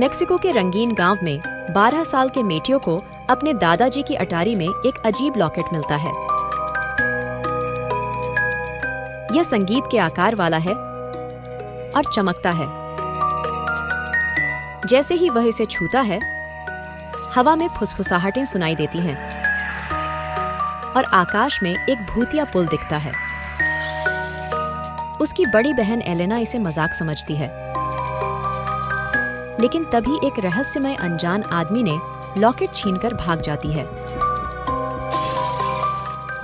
Mexico के रंगीन गांव में 12 साल के मेटियो को अपने दादाजी की अटारी में एक अजीब लॉकेट मिलता है। यह संगीत के आकार वाला है और चमकता है। जैसे ही वह इसे छूता है, हवा में फुसफुसाहटें सुनाई देती हैं और आकाश में एक भूतिया पुल दिखता है। उसकी बड़ी बहन एलेना इसे मजाक समझती है, लेकिन तभी एक रहस्यमय अनजान आदमी ने लॉकेट छीनकर भाग जाती है।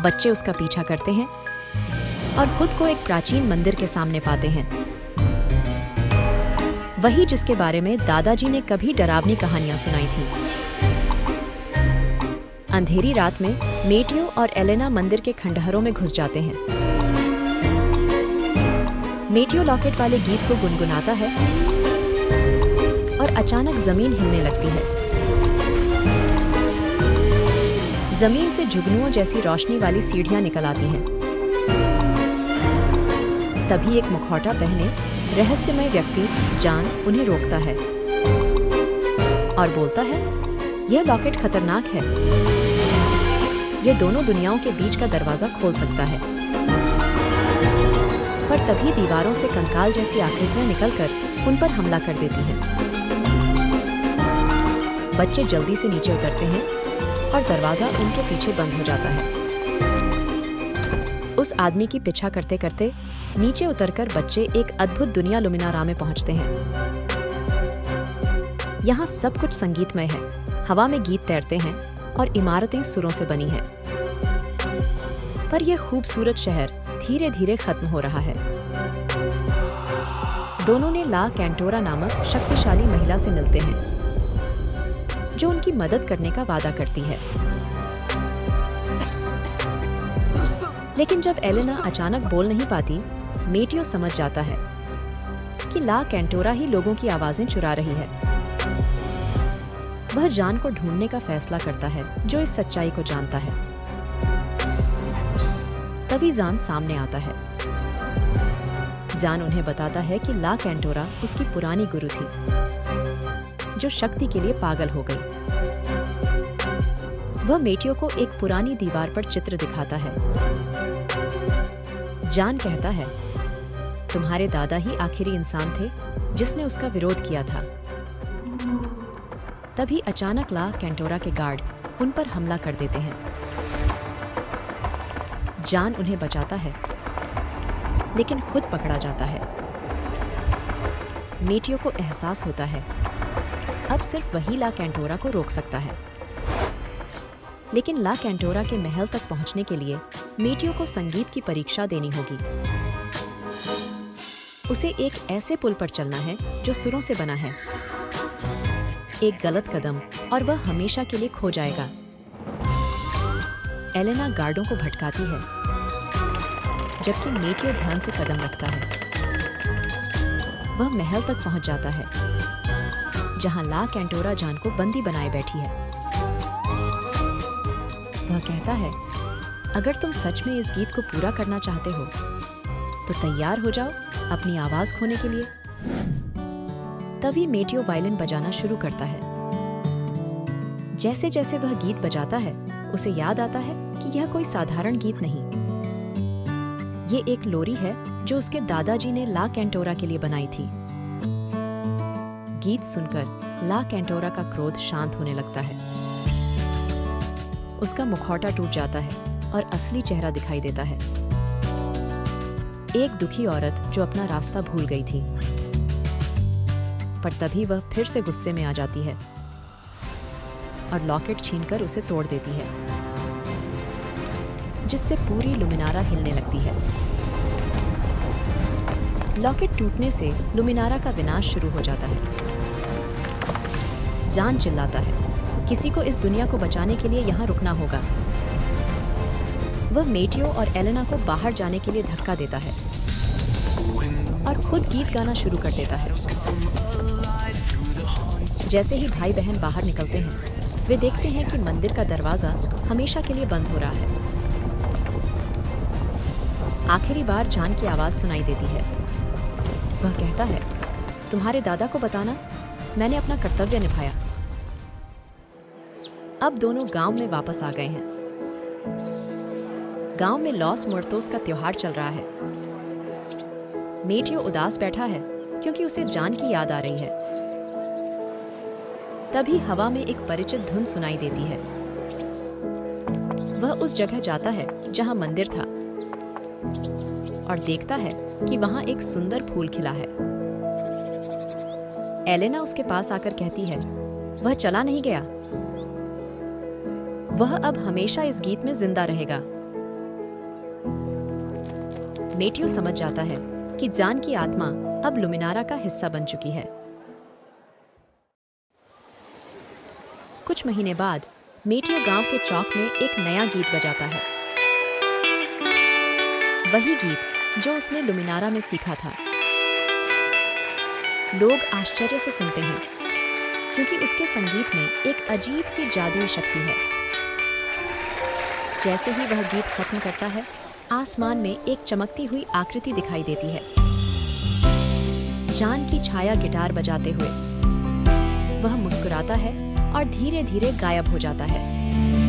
बच्चे उसका पीछा करते हैं और खुद को एक प्राचीन मंदिर के सामने पाते हैं, वही जिसके बारे में दादाजी ने कभी डरावनी कहानियां सुनाई थी। अंधेरी रात में मेटियो और एलेना मंदिर के खंडहरों में घुस जाते हैं। मेटियो लॉकेट वाले गीत को गुनगुनाता है और अचानक जमीन हिलने लगती है। जमीन से जुगनुओं जैसी रोशनी वाली सीढ़ियां निकल आती हैं। तभी एक मुखौटा पहने रहस्यमय व्यक्ति जान उन्हें रोकता है और बोलता है, यह लॉकेट खतरनाक है। यह दोनों दुनियाओं के बीच का दरवाजा खोल सकता है। पर तभी दीवारों से कंकाल जैसी आकृतियां निकलकर उन पर हमला कर देती हैं। बच्चे जल्दी से नीचे उतरते हैं और दरवाजा उनके पीछे बंद हो जाता है। उस आदमी की पीछा करते करते नीचे उतरकर बच्चे एक अद्भुत दुनिया लुमिनारा में पहुंचते हैं। यहाँ सब कुछ संगीतमय है। हवा में गीत तैरते हैं और इमारतें सुरों से बनी हैं। पर यह खूबसूरत शहर धीरे धीरे खत्म हो रहा है। दोनों ने ला कैंटोरा नामक शक्तिशाली महिला से मिलते हैं, जो उनकी मदद करने का वादा करती है। लेकिन जब एलेना अचानक बोल नहीं पाती, मेटियो समझ जाता है कि ला कैंटोरा ही लोगों की आवाजें चुरा रही है। वह जान को ढूंढने का फैसला करता है, जो इस सच्चाई को जानता है। तभी जान सामने आता है। जान उन्हें बताता है कि ला कैंटोरा उसकी पुरानी गुरु थी, जो शक्ति के लिए पागल हो गई। वह मेटियो को एक पुरानी दीवार पर चित्र दिखाता है। जान कहता है, तुम्हारे दादा ही आखिरी इंसान थे जिसने उसका विरोध किया था। तभी अचानक ला कैंटोरा के गार्ड उन पर हमला कर देते हैं। जान उन्हें बचाता है, लेकिन खुद पकड़ा जाता है। मेटियो को एहसास होता है, अब सिर्फ वही ला कैंटोरा को रोक सकता है। लेकिन ला कैंटोरा के महल तक पहुंचने के लिए मेटियो को संगीत की परीक्षा देनी होगी। उसे एक ऐसे पुल पर चलना है जो सुरों से बना है। एक गलत कदम और वह हमेशा के लिए खो जाएगा। एलेना गार्डों को भटकाती है, जबकि मेटियो ध्यान से कदम रखता है। वह महल तक पहुंच जाता है, जहां ला कैंटोरा जान को बंदी बनाए बैठी है। वह कहता है, अगर तुम सच में इस गीत को पूरा करना चाहते हो, तो तैयार हो जाओ अपनी आवाज खोने के लिए। तभी मेटियो वायलिन बजाना शुरू करता है। जैसे जैसे वह गीत बजाता है, उसे याद आता है कि यह कोई साधारण गीत नहीं। ये एक लोरी है जो उसके दादाजी ने ला कैंटोरा के लिए बनाई थी। गीत सुनकर ला कैंटोरा का क्रोध शांत होने लगता है। उसका मुखौटा टूट जाता है और असली चेहरा दिखाई देता है। एक दुखी औरत जो अपना रास्ता भूल गई थी। पर तभी वह फिर से गुस्से में आ जाती है और लॉकेट छीनकर उसे तोड़ देती है, जिससे पूरी लुमिनारा हिलने लगती है। लॉकेट टूटने से लुमिनारा का विनाश शुरू हो जाता है। जान चिल्लाता है, किसी को इस दुनिया को बचाने के लिए यहाँ रुकना होगा। वह मेटियो और एलेना को बाहर जाने के लिए धक्का देता है और खुद गीत गाना शुरू कर देता है। जैसे ही भाई बहन बाहर निकलते हैं, वे देखते हैं कि मंदिर का दरवाजा हमेशा के लिए बंद हो रहा है। आखिरी बार जान की आवाज सुनाई देती है। वह कहता है, तुम्हारे दादा को बताना मैंने अपना कर्तव्य निभाया। अब दोनों गांव में वापस आ गए हैं। गांव में लॉस मुर्तोस का त्योहार चल रहा है। मेटियो उदास बैठा है क्योंकि उसे जान की याद आ रही है। तभी हवा में एक परिचित धुन सुनाई देती है। वह उस जगह जाता है जहां मंदिर था और देखता है कि वहां एक सुंदर फूल खिला है। एलेना उसके पास आकर कहती है, वह चला नहीं गया। वह अब हमेशा इस गीत में जिंदा रहेगा। मेटियो समझ जाता है कि जान की आत्मा अब लुमिनारा का हिस्सा बन चुकी है। कुछ महीने बाद मेटियो गांव के चौक में एक नया गीत बजाता है। वही गीत जो उसने लुमिनारा में सीखा था। लोग आश्चर्य से सुनते हैं क्योंकि उसके संगीत में एक अजीब सी जादुई शक्ति है। जैसे ही वह गीत खत्म करता है, आसमान में एक चमकती हुई आकृति दिखाई देती है। जान की छाया गिटार बजाते हुए। वह मुस्कुराता है और धीरे धीरे गायब हो जाता है।